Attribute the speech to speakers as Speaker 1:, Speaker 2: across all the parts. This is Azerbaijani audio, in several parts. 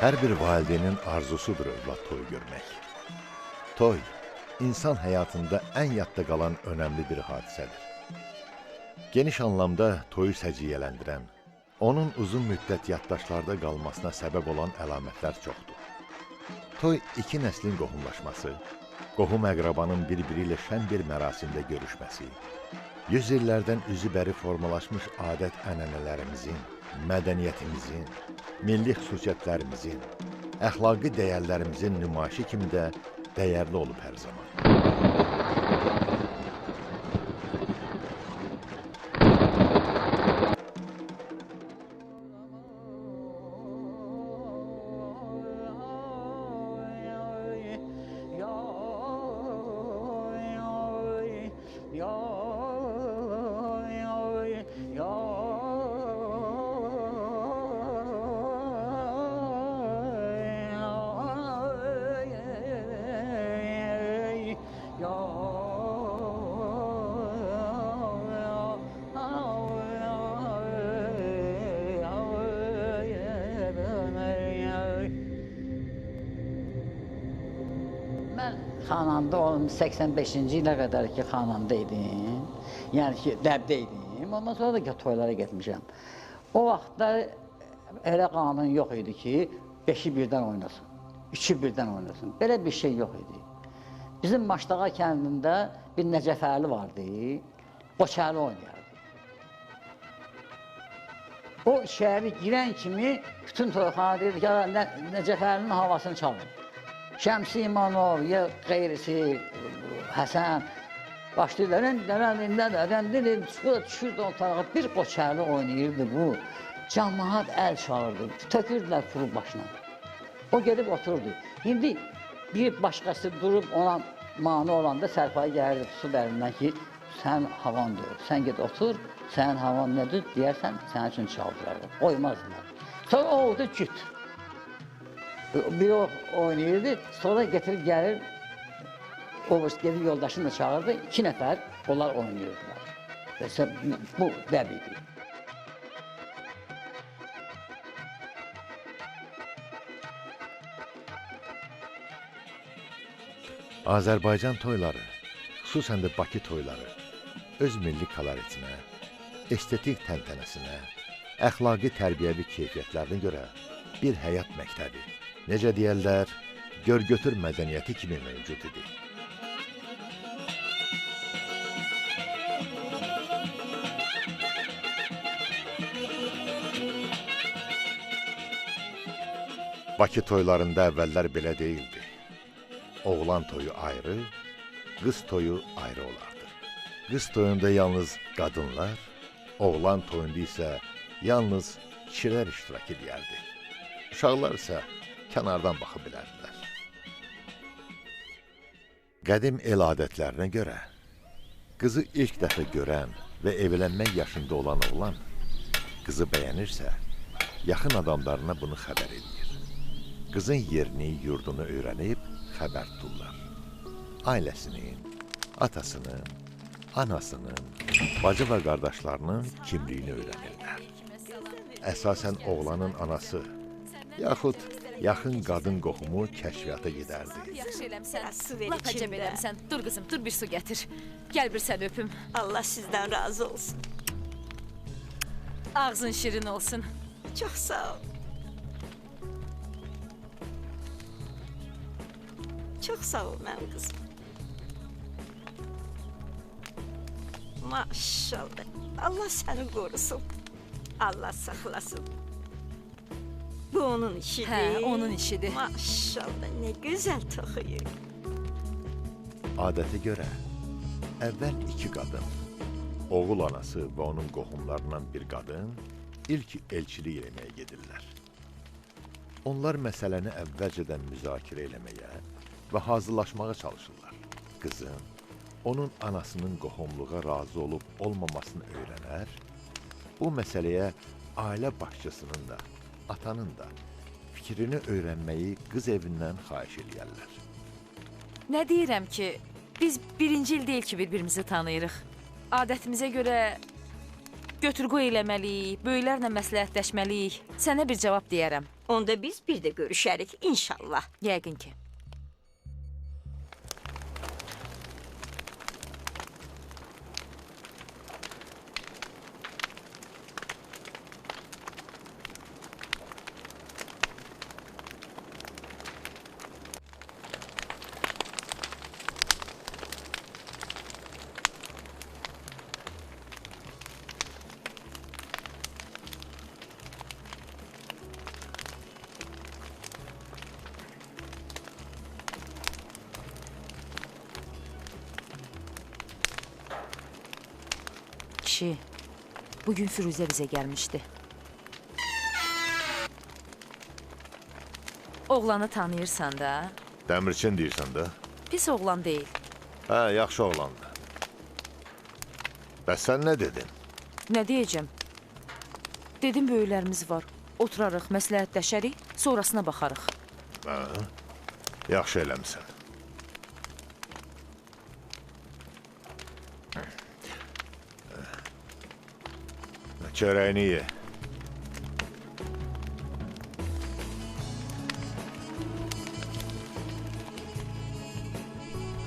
Speaker 1: Hər bir valideynin arzusudur övlad toy görmək. Toy, insan həyatında ən yadda qalan önəmli bir hadisədir. Geniş anlamda toyu səciyyələndirən, onun uzun müddət yaddaşlarda qalmasına səbəb olan əlamətlər çoxdur. Toy iki nəslin qohumlaşması, qohum əqrabanın bir-biri ilə şən bir mərasimdə görüşməsi, 100 illərdən üzü bəri formalaşmış adət-ənənələrimizin, mədəniyyətimizin, milli xüsusiyyətlərimizin, əxlaqi dəyərlərimizin nümayişi kimi də dəyərli olub hər zaman.
Speaker 2: Xananda 85-ci ilə qədər ki, xananda idim, yəni ki, dəbdə idim, ondan sonra da toylara getmişəm. O vaxtda elə qanun yox idi ki, 5-i birdən oynasın, 3-ü birdən oynasın, belə bir şey yox idi. Bizim Maşdağa kəndində bir Nəcəfəli vardı, Qoçəli oynayardı. O şəhəri girən kimi bütün toyxana deyirdi ki, Nəcəfəlinin havasını çalın. Şəmsi İmanov, ya qeyrisi, Həsən, başlayırlar, düşürdü ortalığa, bir Qoçəli oynayırdı bu. Cəmaat əl çalırdı, tökürdülər pulu başına. O gedib oturdu. İndi bir başqası durub ona mani olanda sərfayı gəlirdi su bərindən ki, sən havan deyir, sən ged otur, sənin havan nədir deyərsən, sənin üçün çaldılar, qoymazdılar. Sonra o oldu cüt. Biri oynayırdı, sonra getirib gəlir, o gedib yoldaşını da çağırdı, 2 nəfər onlar oynayırdılar. Və bu dəb idi.
Speaker 1: Azərbaycan toyları, xüsusən də Bakı toyları, öz milli koloritinə, estetik təntənəsinə, əxlaqi tərbiyəvi keyfiyyətlərinə görə bir həyat məktəbi, necə deyərlər, gör-götür mədəniyyəti kimi mövcud idi. Bakı toylarında əvvəllər belə deyildi. Oğlan toyu ayrı, qız toyu ayrı olardı. Qız toyunda yalnız qadınlar, oğlan toyunda isə yalnız kişilər iştirak edərdi. Uşaqlar isə kənardan baxa bilərdilər. Qədim el adətlərinə görə, qızı ilk dəfə görən və evlənmək yaşında olan oğlan, qızı bəyənirsə, yaxın adamlarına bunu xəbər edir. Qızın yerini, yurdunu öyrənib xəbər tuturlar. Ailəsinin, atasının, anasının, bacı və qardaşlarının kimliyini öyrənirlər. Əsasən oğlanın anası, yaxud yaxın qadın qohumu kəşfiyyata gedərdi.
Speaker 3: Yaxşı eləmsən, lap əcəb eləmsən. Dur qızım, dur bir su gətir. Gəl bir sən öpüm.
Speaker 4: Allah sizdən razı olsun.
Speaker 3: Ağzın şirin olsun.
Speaker 4: Çox sağ ol. Çox sağ ol mənim qızım. Maşallah. Allah səni qorusun. Allah saxlasın. Bu onun işidir.
Speaker 3: Hə, onun işidir.
Speaker 4: Maşallah, nə gözəl toxuyur.
Speaker 1: Adətə görə, əvvəl 2 qadın, oğul anası və onun qohumlarından bir qadın ilk elçilik eləməyə gedirlər. Onlar məsələni əvvəlcədən müzakirə eləməyə və hazırlaşmağa çalışırlar. Qızın, onun anasının qohumluğa razı olub olmamasını öyrənər, bu məsələyə ailə başçısının da, atanın da fikrini öyrənməyi qız evindən xahiş edərlər.
Speaker 3: Nə deyirəm ki, biz 1-ci il deyil ki, bir-birimizi tanıyırıq. Adətimizə görə götür-qoy eləməliyik, böyüklərlə məsləhətləşməliyik. Sənə bir cavab deyərəm.
Speaker 4: Onda biz bir də görüşərik inşallah.
Speaker 3: Yəqin ki. Kişi, bugün Firuzə bizə gəlmişdi. Oğlanı tanıyırsan da.
Speaker 1: Dəmirçin deyirsən də?
Speaker 3: Pis oğlan deyil.
Speaker 1: Hə, yaxşı oğlandı. Bəs sən nə dedin?
Speaker 3: Nə deyəcəm? Dedim böyüklərimiz var. Oturarıq, məsləhətləşərik, sonrasına baxarıq.
Speaker 1: Hə, yaxşı eləmisən. Çörəyini ye.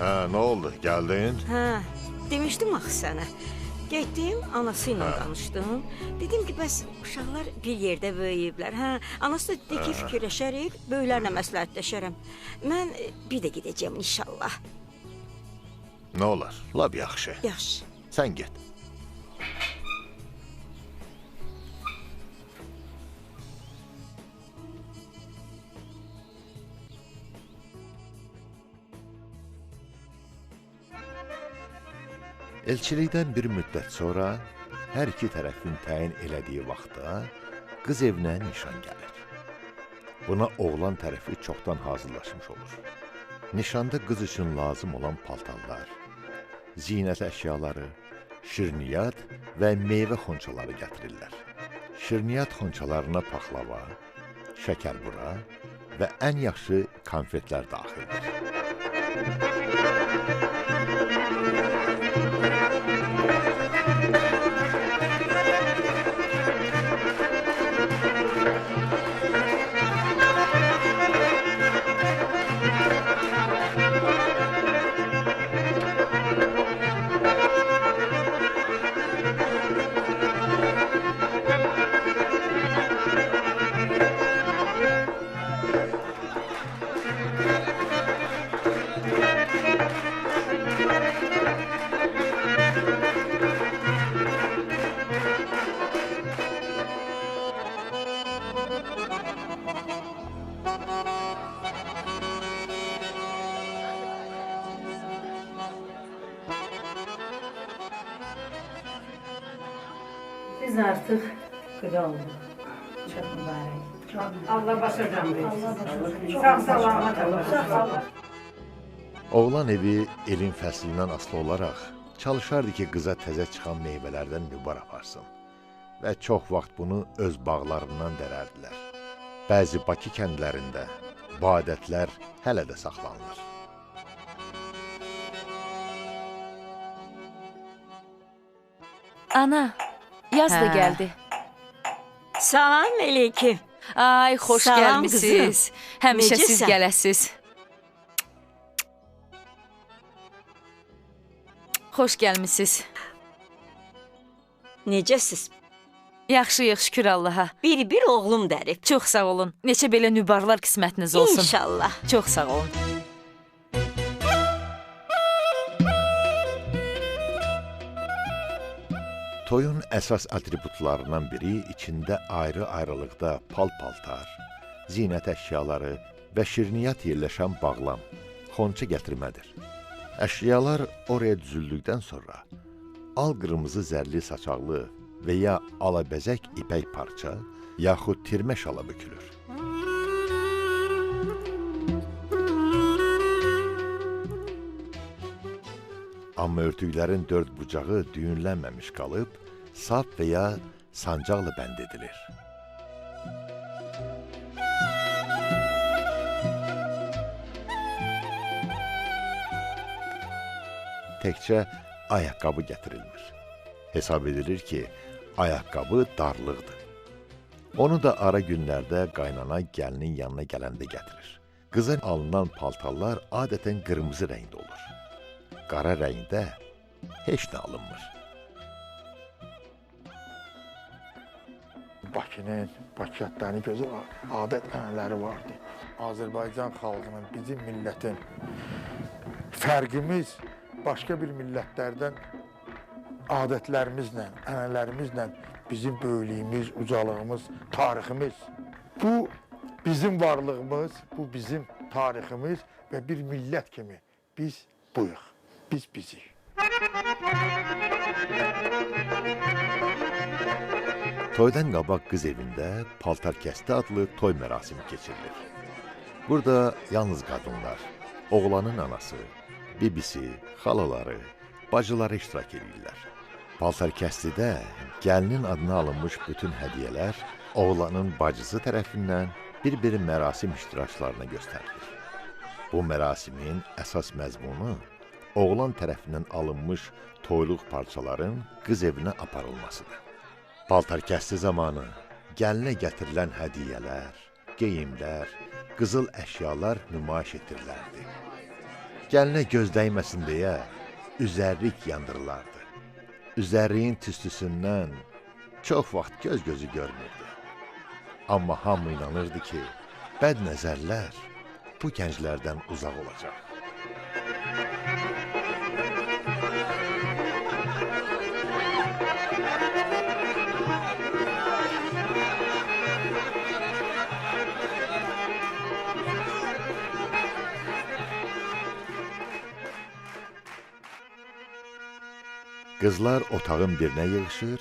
Speaker 1: Hə, nə oldu? Gəldin?
Speaker 4: Hə, demişdim axı sənə. Getdim, anası ilə danışdım. Dedim ki, bəs uşaqlar bir yerdə böyüyüblər. Hə, anası da dedi ki, fikirləşərik, böyüklərlə məsləhətləşərəm. Mən bir də gedəcəm inşallah.
Speaker 1: Nə olar? Lap yaxşı.
Speaker 4: Yaxşı.
Speaker 1: Sən get. Elçilikdən bir müddət sonra hər iki tərəfin təyin elədiyi vaxtda qız evinə nişan gəlir. Buna oğlan tərəfi çoxdan hazırlaşmış olur. Nişanda qız üçün lazım olan paltarlar, zinət əşyaları, şirniyyat və meyvə xonçaları gətirirlər. Şirniyyat xonçalarına paxlava, şəkərbura və ən yaxşı konfetlər daxildir.
Speaker 5: Biz artıq qıda olduq. Çox mübarək. Allah başarcan versin. Sağ salamat olun.
Speaker 1: Oğlan evi elin fəslindən asılı olaraq çalışardı ki, qıza təzə çıxan meyvələrdən nübar aparsın və çox vaxt bunu öz bağlarından dərərdilər. Bəzi Bakı kəndlərində bu adətlər hələ də saxlanılır.
Speaker 3: Ana, yaz da gəldi.
Speaker 4: Salam əleykum.
Speaker 3: Ay, xoş
Speaker 4: Salam
Speaker 3: gəlmisiniz. Həmişə siz
Speaker 4: Necəsən?
Speaker 3: gələsiz. Xoş gəlmisiniz.
Speaker 4: Necəsiz?
Speaker 3: Yaxşıyıq, şükür Allaha.
Speaker 4: Bir oğlum dərib.
Speaker 3: Çox sağ olun. Neçə belə nübarlar qismətiniz olsun.
Speaker 4: İnşallah.
Speaker 3: Çox sağ olun.
Speaker 1: Toyun əsas atributlarından biri içində ayrı-ayrılıqda pal-paltar, zinət əşyaları və şirniyyat yerləşən bağlam, xonça gətirmədir. Əşyalar oraya düzüldükdən sonra al-qırmızı zərli saçaqlı və ya alabəzək ipək parça, yaxud tirmə şala bükülür. Amma örtüklərin dörd bucağı düyünlənməmiş qalıb, sap və ya sancaqla bənd edilir. Təkcə ayaqqabı gətirilmir. Hesab edilir ki, Ayaqqabı darlıqdır. Onu da ara günlərdə qaynana gəlinin yanına gələndə gətirir. Qıza alınan paltarlar adətən qırmızı rəngdə olur. Qara rəngdə heç nə alınmır.
Speaker 6: Bakının, Bakıətlərin gözəl adət-ənənələri vardı. Azərbaycan xalqının, bizim millətin fərqimiz başqa bir millətlərdən adətlərimizlə, ənənələrimizlə bizim böyüklüyümüz, ucalığımız, tariximiz. Bu bizim varlığımız, bu bizim tariximiz və bir millət kimi biz buyuq, biz bizik.
Speaker 1: Toydan qabaq qız evində paltarkəsti adlı toy mərasimi keçirilir. Burada yalnız qadınlar, oğlanın anası, bibisi, xalaları, bacıları iştirak edirlər. Paltarkəstidə gəlinin adına alınmış bütün hədiyyələr oğlanın bacısı tərəfindən bir-bir mərasim iştirakçılarına göstərilir. Bu mərasimin əsas məzmunu oğlan tərəfindən alınmış toyluq parçaların qız evinə aparılmasıdır. Paltarkəsti zamanı gəlinə gətirilən hədiyyələr, geyimlər, qızıl əşyalar nümayiş etdirilərdi. Gəlinə göz dəyməsin deyə üzərlik yandırılardı. Üzərliyin tüstüsündən çox vaxt göz gözü görmürdü. Amma hamı inanırdı ki, bəd nəzərlər bu gənclərdən uzaq olacaq. Qızlar otağın birinə yığışır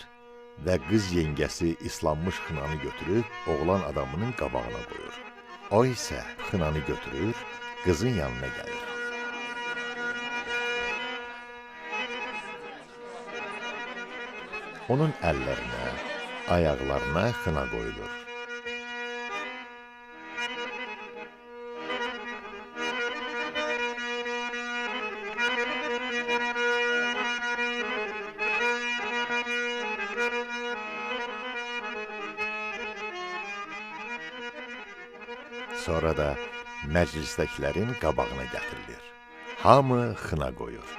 Speaker 1: və qız yengəsi islanmış xınanı götürüb oğlan adamının qabağına qoyur. O isə xınanı götürür, qızın yanına gəlir. Onun əllərinə, ayaqlarına xına qoyulur. Sonra da məclisdəkilərin qabağına gətirilir. Hamı xına qoyur.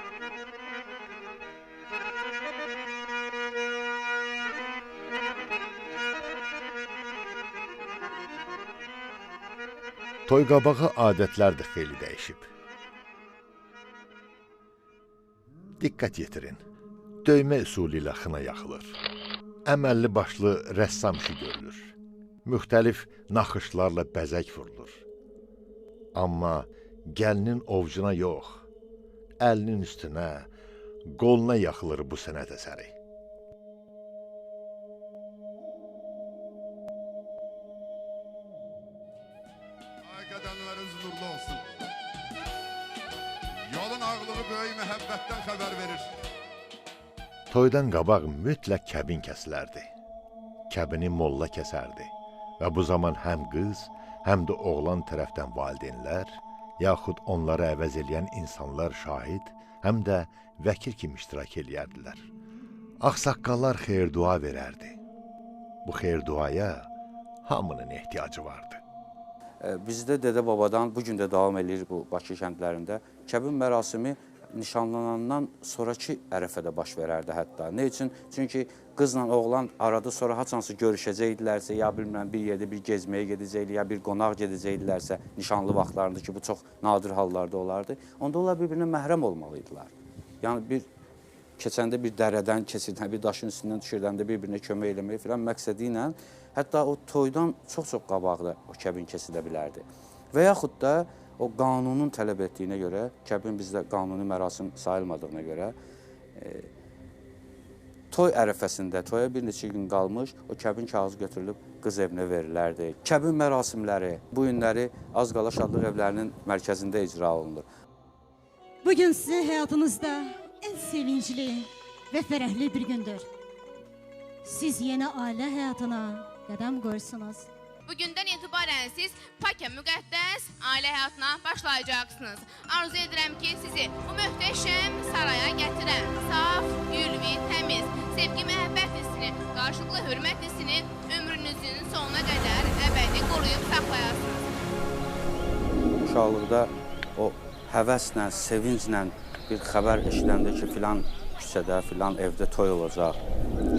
Speaker 1: Toy qabağı adətlər də xeyli dəyişib. Diqqət yetirin, döymə üsulu ilə xına yaxılır. Əməlli başlı rəssam işi görülür. Müxtəlif naxışlarla bəzək vurulur. Amma gəlinin ovcuna yox, əlinin üstünə, qoluna yaxılır bu sənət əsəri.
Speaker 7: Ay qədəmləriniz nurlu olsun. Yolun ağlığı böyük məhəbbətdən xəbər verir.
Speaker 1: Toydan qabaq mütləq kəbin kəsilərdi. Kəbini molla kəsərdi. Və bu zaman həm qız, həm də oğlan tərəfdən valideynlər, yaxud onları əvəz eləyən insanlar şahid, həm də vəkil kimi iştirak eləyərdilər. Ağsaqqallar xeyir-dua verərdi. Bu xeyir-duaya hamının ehtiyacı vardı.
Speaker 8: Bizdə dədə-babadan bu gün də davam edir bu Bakı kəndlərində. Kəbin mərasimi nişanlanandan sonraki ərəfədə baş verərdi hətta. Ne üçün? Çünki qızla oğlan arada sonra haçansı görüşəcəkdilərsə, ya bilmirəm bir yerdə bir gezməyə gedəcəklər, ya bir qonaq gedəcəkdilərsə, nişanlı vaxtlarında ki, bu çox nadir hallarda olardı. Onda onlar bir-birinə məhrəm olmalıydılar. Yəni bir keçəndə bir dərədən keçirdən, bir daşın üstündən düşürdəndə bir-birinə kömək eləmək filan məqsədi ilə hətta o toydan çox-çox qabaqda o kəbin kesilə bilərdi. Və yaxud da o qanunun tələb etdiyinə görə, kəbin bizdə qanuni mərasim sayılmadığına görə, toy ərəfəsində, toya bir neçə gün qalmış, o kəbin kağızı götürülüb qız evinə verilərdi. Kəbin mərasimləri bu günləri az qala şadlıq evlərinin mərkəzində icra olunur.
Speaker 9: Bugün sizin həyatınızda ən sevincli və fərəhli bir gündür. Siz yeni ailə həyatına qədəm qoyursunuz.
Speaker 10: Bugündən etibarən siz pak müqəddəs ailə həyatına başlayacaqsınız. Arzu edirəm ki, sizi bu möhtəşəm saraya gətirən, saf, ülvi, təmiz, sevgi, məhəbbət hissini qarşılıqlı hörmət hissini ömrünüzün sonuna qədər əbədi qoruyub saxlayasınız.
Speaker 8: Uşaqlıqda o həvəslə, sevinclə bir xəbər eşidəndə ki, filan küçədə, filan evdə toy olacaq,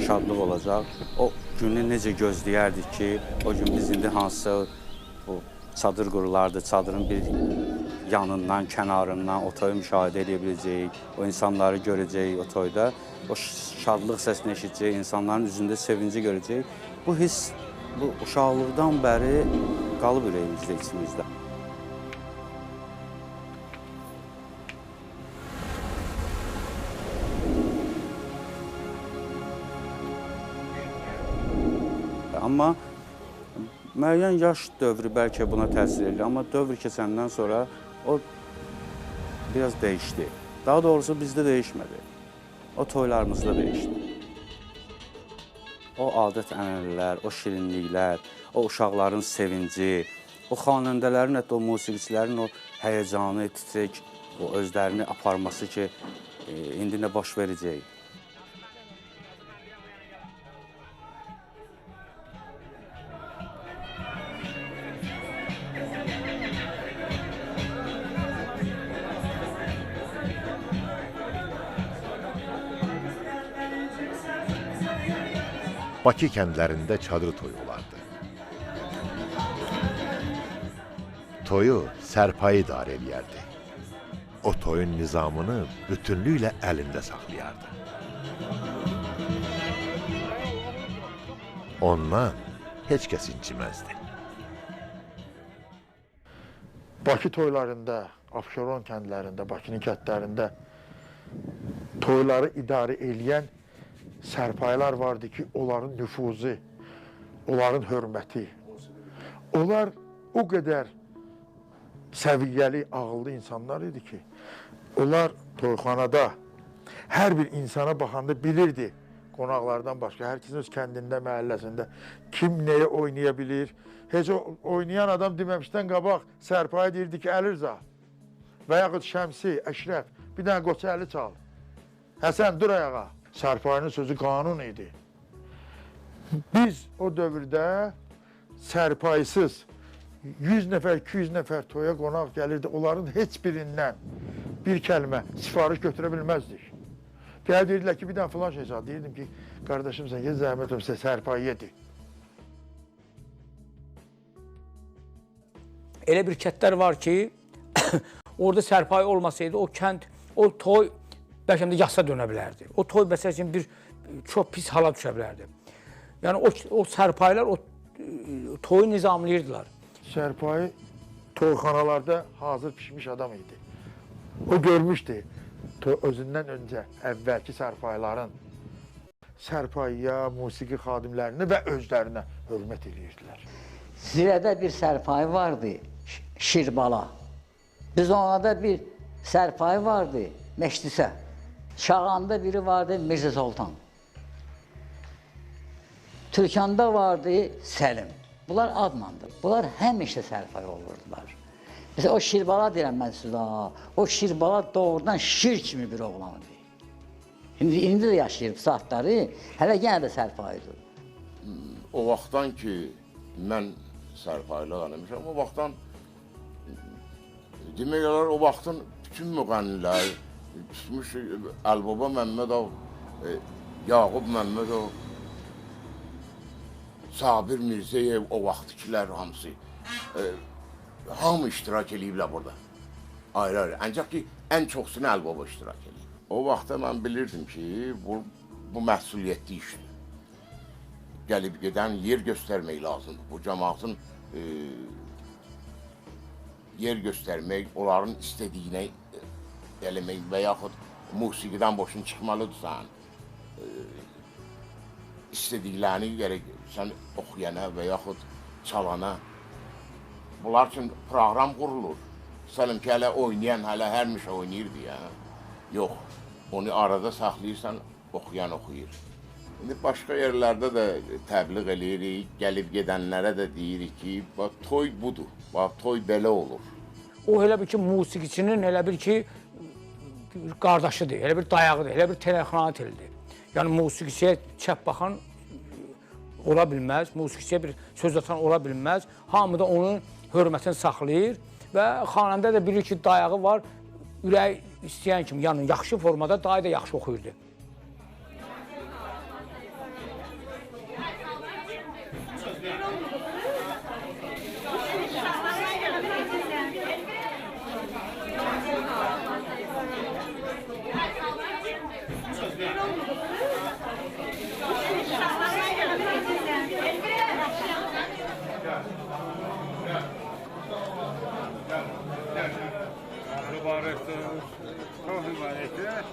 Speaker 8: şadlıq olacaq. O günü necə gözləyərdik ki, o gün biz indi hansısa bu çadır qurulardı, çadırın bir yanından, kənarından o toyu müşahidə edə biləcəyik, o insanları görəcəyik o toyda, o şadlıq səsini eşidəcəyik, insanların üzündə sevinci görəcəyik. Bu hiss, bu uşaqlıqdan bəri qalıb ürəyimizdə, içimizdə. Amma müəyyən yaş dövrü bəlkə buna təsir edir, amma dövr keçəndən sonra o biraz dəyişdi. Daha doğrusu bizdə dəyişmədi. O toylarımızda dəyişdi. O adət-ənənələr, o şirinliklər, o uşaqların sevinci, o xanəndələrin, hətta o musiqiçilərin o həyəcanı, titrək, o özlərini aparması ki, indi nə baş verəcək.
Speaker 1: Bakı kəndlərində çadır toyu olardı. Toyu sərpayı idarə edərdi. O toyun nizamını bütünlüklə əlində saxlayardı. Ondan heç kəs inciməzdi.
Speaker 6: Bakı toylarında, Abşeron kəndlərində, Bakının kəndlərində toyları idarə edən sərpaylar vardı ki, onların nüfuzu, onların hörməti. Onlar o qədər səviyyəli, ağıllı insanlar idi ki, onlar toyxanada hər bir insana baxanda bilirdi, qonaqlardan başqa, hər kəsin öz kəndində, məhəlləsində kim nəyə oynaya bilir. Heç o oynayan adam deməmişdən qabaq sərpaya deyirdi ki, Əlirza və yaxud Şəmsi, Əşrəf, bir dənə qoça əli çal. Həsən, dur ayağa. Sərpayının sözü qanun idi. Biz o dövrdə sərpaysız 100 nəfər, 200 nəfər toya qonaq gəlirdi. Onların heç birindən bir kəlmə sifariş götürə bilməzdik. Gəl deyirdilər ki, bir dənə filan şey sal. Deyirdim ki, qardaşım sən gez zəhmət olmasa sərpayı yedi.
Speaker 11: Elə bir kəndlər var ki, orada sərpayı olmasaydı o kənd, o toy bəlkə də yasa dönə bilərdi. O toy məsəl üçün bir çox pis hala düşə bilərdi. Yəni o sərpaylar o toyu nizamlayırdılar.
Speaker 6: Sərpayı toyxanalarda hazır pişmiş adam idi. O görmüşdü özündən öncə əvvəlki sərpayların sərpayıya, musiqi xadimlərinə və özlərinə hörmət edirdilər.
Speaker 2: Zirədə bir sərpayı vardı, Şirbala. Biz ona da bir sərpayı vardı, Məşdisə. Şağanda biri vardı, Mirzə Sultan. Türkanda vardı, Səlim. Bunlar adlandı. Bunlar həmişə sərpay olurdular. Mesela o Şirbala deyirəm mən sizə, o Şirbala doğrudan şir kimi bir oğlandı. İndi də yaşayır bu saatları, hələ yenə də sərpayıdır.
Speaker 12: O vaxtdan ki, mən sərpayla eləmişəm, o vaxtdan demək olar, o vaxtın bütün müğənnilər, tutmuş Əlbaba Məmmədov, Yaqub Məmmədov, Sabir Mirzəyev, o vaxtkilər hamısı, hamı iştirak ediblər burada. Ayrı-ayrı. Ancaq ki, ən çoxsunu Əlbaba iştirak edib. O vaxtda mən bilirdim ki, bu məsuliyyətli işdir. Gəlib gedən yer göstərmək lazımdır. Bu cəmaatın yer göstərmək, onların istədiyinə eləmək və yaxud musiqidən boşun çıxmalıdırsan. İstədiklərini gərək sən oxuyana və yaxud çalana. Bunlar üçün proqram qurulur. Səlim ki, hələ oynayan, hələ hər mişə oynayırdı ya. Yox, onu arada saxlayırsan, oxuyan oxuyur. İndi başqa yerlərdə də təbliğ eləyirik, gəlib gedənlərə də deyirik ki, toy budur, toy belə olur.
Speaker 11: O elə bir ki, musiqiçinin elə bir ki, qardaşıdır, elə bir dayağıdır, elə bir telexana telidir. Yəni musiqiçiyə çəp baxan ola bilməz, musiqiçiyə bir söz atan ola bilməz. Hamı da onun hörmətini saxlayır və xanəndə də bilir ki, dayağı var, ürək istəyən kimi, yəni yaxşı formada dayı da yaxşı oxuyurdu.
Speaker 13: Mübarektir, çok mübarektir.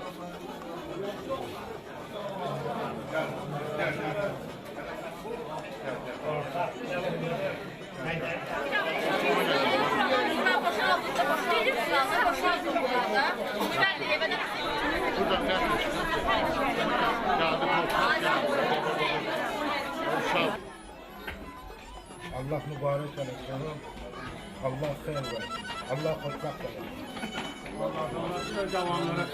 Speaker 13: Allah mübarek eylesin. Allah hayır ver. Allah hoşbak eylesin. Allah'ın devamları.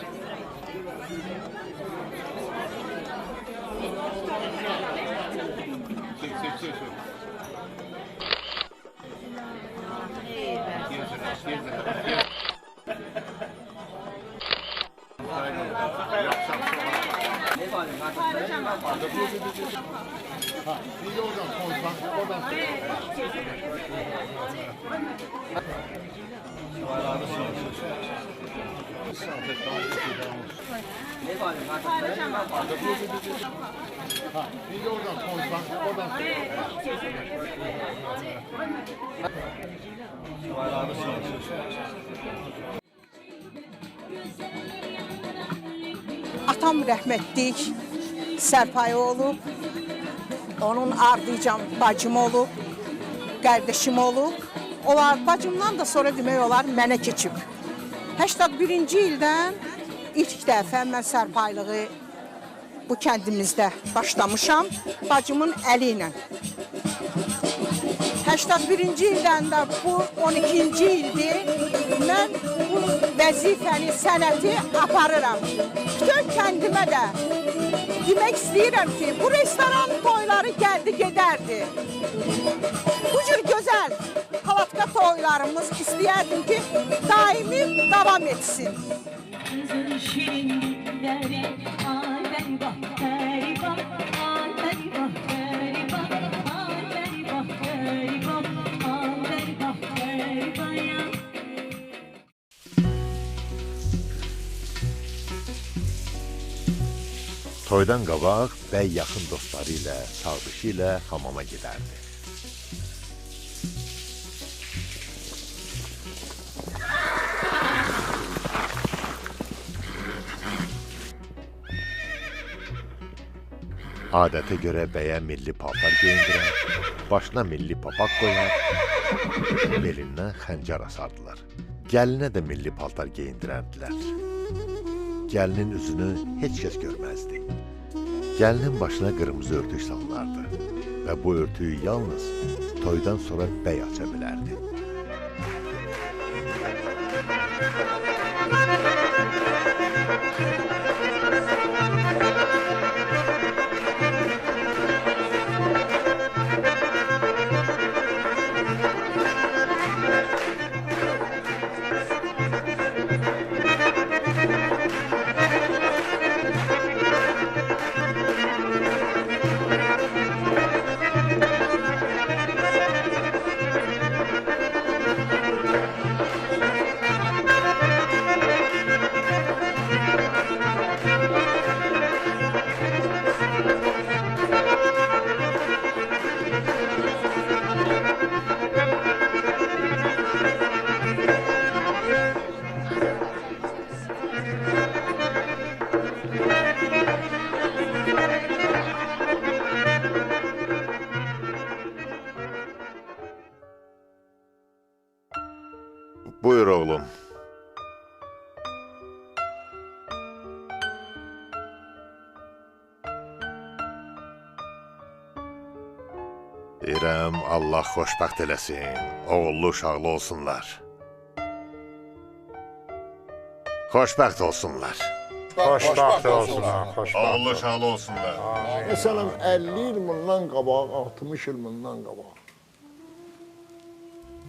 Speaker 13: Çek.
Speaker 5: Atam rəhmətlik Sərpayə olub, onun ardıcan bacım olub, qardaşım olub. Onlar bacımdan da sonra demək olar mənə keçib. 81-ci ildən ilk dəfə mən sərpaylığı bu kəndimizdə başlamışam, bacımın əli ilə. 81-ci ildən də bu 12-ci ildir, mən bu vəzifəni, sənəti aparıram. Bütün kəndimə də demək istəyirəm ki, bu restoran toyları gəldi, gedərdi. Bu cür gözəl palatka toylarımız istəyərdim ki, daimi davam etsin.
Speaker 1: Toydan qabaq bəy yaxın dostları ilə, sağdışı ilə hamama gedərdi. Adətə görə bəyə milli paltar geyindirər, başına milli papaq qoyar, belindən xəncər asardılar. Gəlinə də milli paltar geyindirərdilər. Gəlinin üzünü heç kəs görməzdi. Gəlinin başına qırmızı örtük salınardı və bu örtüyü yalnız toydan sonra bəy aça bilərdi. Buyur oğlum. Deyirəm, Allah xoşbəxt eləsin, oğullu uşaqlı olsunlar. Xoşbəxt olsunlar.
Speaker 6: Xoşbaxt olsunlar, xoşbaxt.
Speaker 7: Ağıllı şalı olsunlar.
Speaker 6: Məsələn, 50 il bundan qabaq, 60 il bundan qabaq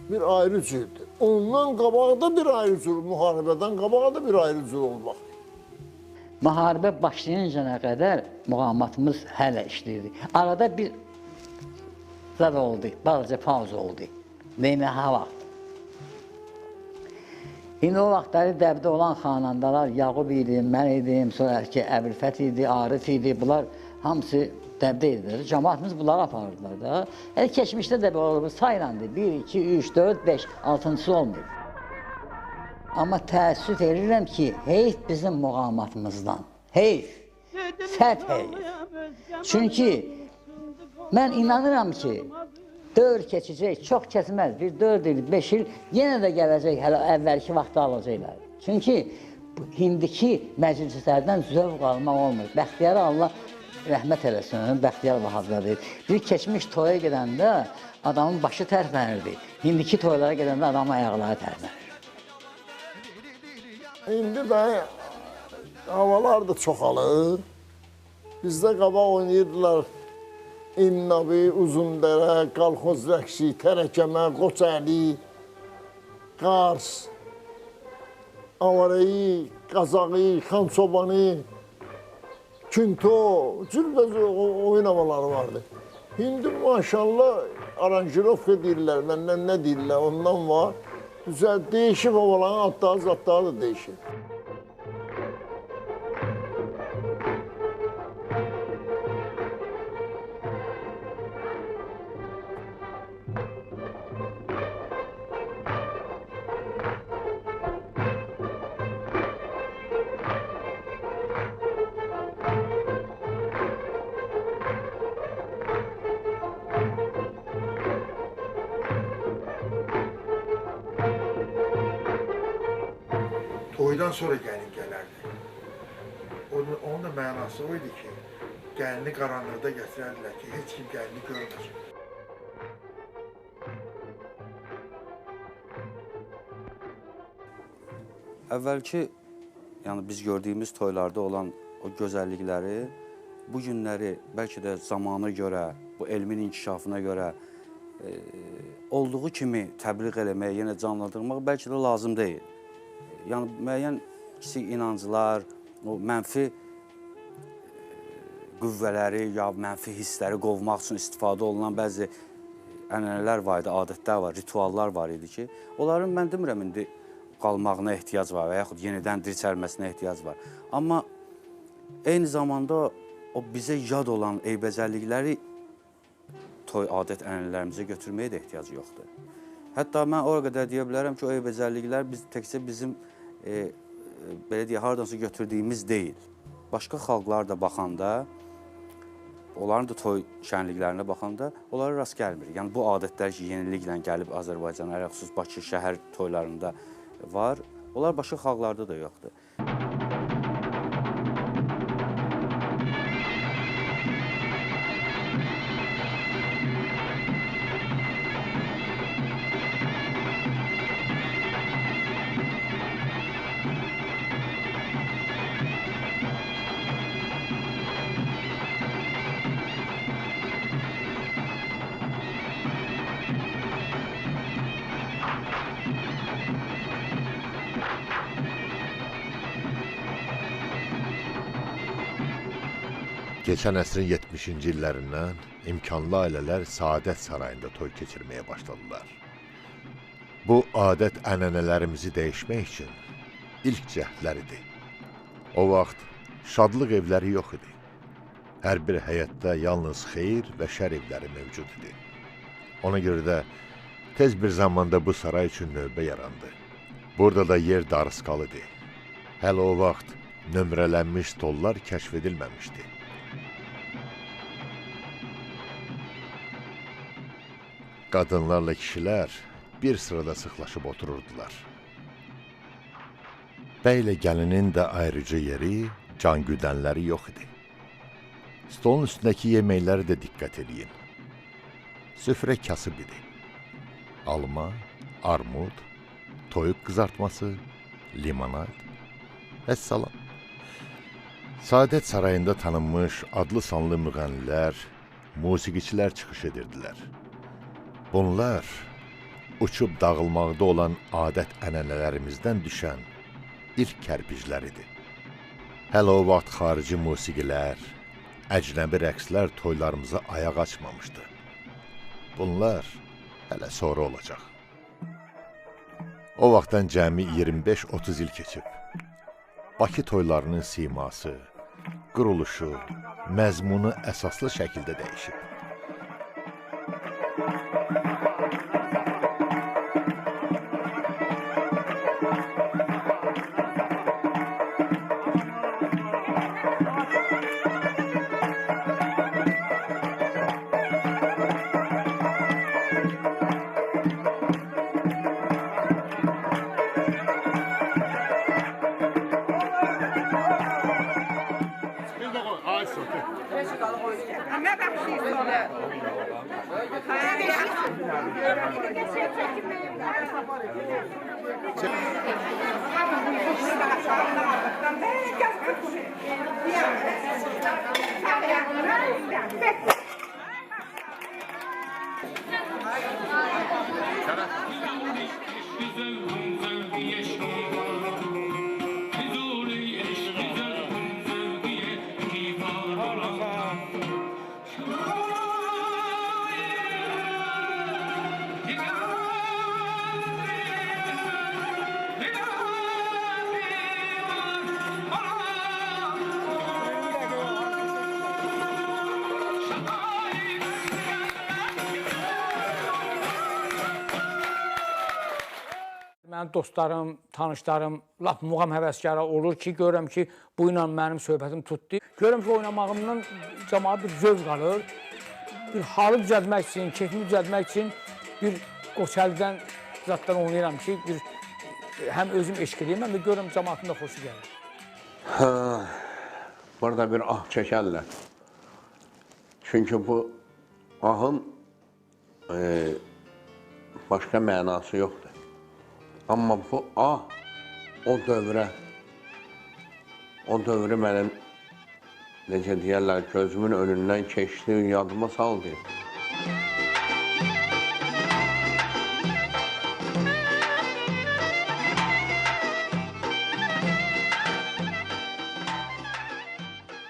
Speaker 6: bir ayrı cürdür. Ondan qabaq da bir ayrı cür, müharibədən qabaq da bir ayrı cür olmaq.
Speaker 2: Müharibə başlayıncana qədər muğamatımız hələ işləyirdi. Arada bir zad oldu, balaca pauza oldu. Neymə ha vaxt. İndi o vaxtları dəbdə olan xanandalar Yaqub idi, mən idim, sonraki Əbülfət idi, Arif idi, bunlar hamısı dəbdə idilər. Cəmaatımız bunları aparırdılar da. Keçmişdə də olur, saylandı. 1, 2, 3, 4, 5, 6-cısı olmuyor. Amma təəssüf edirəm ki, heyf bizim muğamatımızdan. Heyf, sərt heyf. Çünki mən inanıram ki, dövr keçəcək, çox keçməz, bir 4 il, 5 il yenə də gələcək, hələ əvvəlki vaxtda alacaqlar. Çünki indiki məclislərdən zövq almaq olmur. Bəxtiyar Allah rəhmət eləsin, Bəxtiyar Vahabzadə. Bir keçmiş toya gedəndə adamın başı tərpənirdi. İndiki toylara gedəndə adamın ayaqları tərpənir.
Speaker 6: İndi də havalar da çoxalır. Bizdə qabaq oynayırdılar. İnnabi, Uzundərə, Qalxoz rəqsi, Tərəkəmə, Qoçəli, Qars, Avareyi, Qazağı, Xançobanı, Künto, cürbəcə oynamaları vardı. İndi maşallah aranjirovka deyirlər, məndən nə deyirlər, ondan var. Güzel, değişik havaların adları, zatları da değişik. Toydan sonra gəlin gələrdi. Onun da mənası o idi ki, gəlini qaranlıqda gətirərdilər ki, heç kim gəlini görməsin.
Speaker 8: Əvvəlki, yəni biz gördüyümüz toylarda olan o gözəllikləri bu günləri bəlkə də zamana görə, bu elmin inkişafına görə olduğu kimi təbliğ eləməyə, yenə canlandırmaq bəlkə də lazım deyil. Yəni müəyyən kiçik inanclar, o mənfi qüvvələri ya mənfi hissləri qovmaq üçün istifadə olunan bəzi ənənələr var idi, adətlər var, rituallar var idi ki, onların mən demirəm indi qalmağına ehtiyac var və yaxud yenidən dirçəlməsinə ehtiyac var. Amma eyni zamanda o bizə yad olan eybəcərlikləri toy adət ənənələrimizə götürməyə də ehtiyac yoxdur. Hətta mən o qədər deyə bilərəm ki, o eybəcərliklər təkcə bizim belə deyə hardansa götürdüyümüz deyil. Başqa xalqlar da baxanda, onların da toy şənliklərinə baxanda onlara rast gəlmir. Yəni bu adətlər ki, yeniliklə gəlib Azərbaycana, ələlxüsus Bakı şəhər toylarında var, onlar başqa xalqlarda da yoxdur.
Speaker 1: Keçən əsrin 70-ci illərindən imkanlı ailələr Səadət Sarayında toy keçirməyə başladılar. Bu adət ənənələrimizi dəyişmək üçün ilk cəhdlər idi. O vaxt şadlıq evləri yox idi. Hər bir həyətdə yalnız xeyir və şər evləri mövcud idi. Ona görə də tez bir zamanda bu saray üçün növbə yarandı. Burada da yer darısqal idi. Hələ o vaxt nömrələnmiş stollar kəşf edilməmişdi. Qadınlarla kişilər bir sırada sıxlaşıb otururdular. Bəylə gəlinin də ayrıca yeri, can güdənləri yox idi. Stolun üstündəki yeməkləri də diqqət edin. Süfrə kasıb idi. Alma, armud, toyuq qızartması, limonad və salam. Saadət Sarayında tanınmış adlı sanlı müğənnilər, musiqiçilər çıxış edirdilər. Bunlar uçub dağılmaqda olan adət-ənənələrimizdən düşən ilk kərpiclər idi. Hələ o vaxt xarici musiqilər, əcnəbi rəqslər toylarımıza ayaq açmamışdı. Bunlar hələ sonra olacaq. O vaxtdan cəmi 25-30 il keçib. Bakı toylarının siması, quruluşu, məzmunu əsaslı şəkildə dəyişib.
Speaker 11: Mənim dostlarım, tanışlarım, lap muğam həvəskarı olur ki, görürəm ki, bu ilə mənim söhbətim tutdu. Görürəm ki, oynamağımdan cəmaat bir zövq alır. Bir halı düzəltmək üçün, keyfimi düzəltmək üçün bir qoçəldən zatdan oynayıram ki, həm özüm eşq edeyim, həm də görürəm cəmaatın da xoşu gəlir.
Speaker 14: Burada bir ah çəkərlər. Çünki bu ahın başqa mənası yoxdur. Amma bu ah o dövrü mənim, necə deyərlər, gözümün önündən keçdi, yadıma saldı.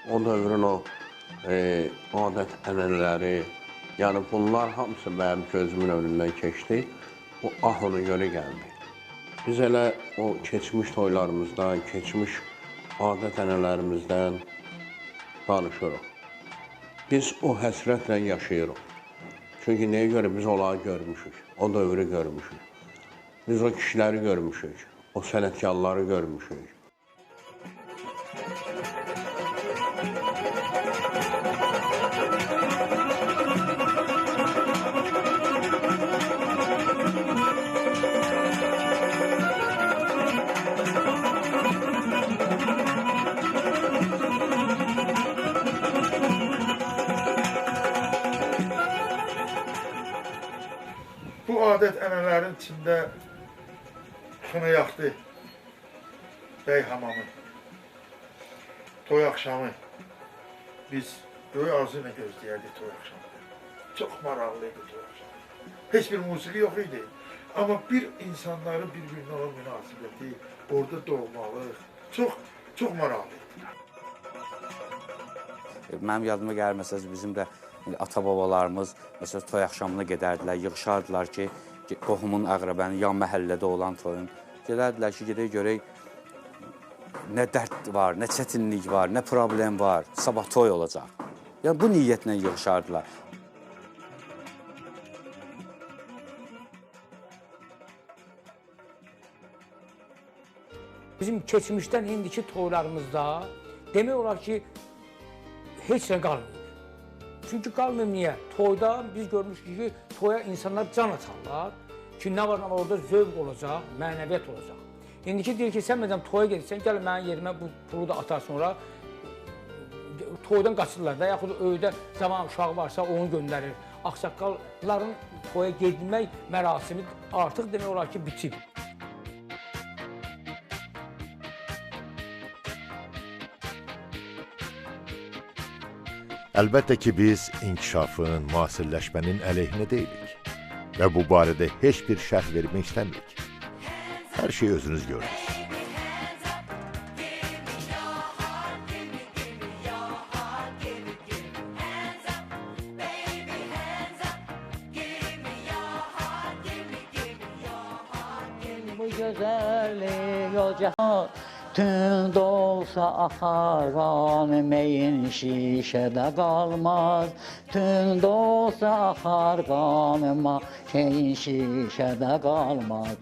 Speaker 14: O dövrün o adət-ənənələri, yəni bunlar hamısı mənim gözümün önündən keçdi, o ah ona görə gəldi. Biz elə o keçmiş toylarımızdan, keçmiş adət-ənənələrimizdən danışırıq. Biz o həsrətlə yaşayırıq. Çünki nəyə görə biz onları görmüşük, o dövrü görmüşük. Biz o kişiləri görmüşük, o sənətkarları görmüşük.
Speaker 6: Bu adət-ənənələrin içində Xınayaxtı, bəy hamamı, toy axşamı. Biz böyük arzu ilə gözləyərdik toy axşamı. Çox maraqlıydı toy axşamı. Heç bir musiqi yox idi. Amma bir insanların bir-birinə olan münasibəti, orada doğmalıq, çox maraqlıydı.
Speaker 8: Mənim yadıma gəlir, məsələn, bizim də ata-babalarımız məsələn toy axşamına gedərdilər, yığışardılar ki, qohumun, əqrəbənin yan məhəllədə olan toyun. Gedərdilər ki, gedək görək nə dərd var, nə çətinlik var, nə problem var, sabah toy olacaq. Yəni bu niyyətlə yığışardılar.
Speaker 11: Bizim keçmişdən indiki toylarımızda demək olar ki, heç nə qalmıyor. Çünki qalmıyor niyə? Toyda biz görmüşük ki, toya insanlar can atarlar ki, nə var, orada zövq olacaq, mənəviyyat olacaq. İndiki deyir ki, sən məsələn toya gedirsən, gəl mənim yerimə bu pulu da atar sonra toydan qaçırlar da, yaxud öydə zaman uşağı varsa onu göndərir. Ağsaqqalların toya gedmək mərasimi artıq demək olar ki, bitib.
Speaker 1: Əlbəttə ki, biz inkişafın, müasirləşmənin əleyhinə deyilik və bu barədə heç bir şərh vermək istəmirik. Hər şeyi özünüz gördünüz.
Speaker 2: Bu gözəllik o cahan tünd olsa axar qanım meyin şişədə qalmaz. Tünd olsa axar qanıma şeyin şişədə qalmaz.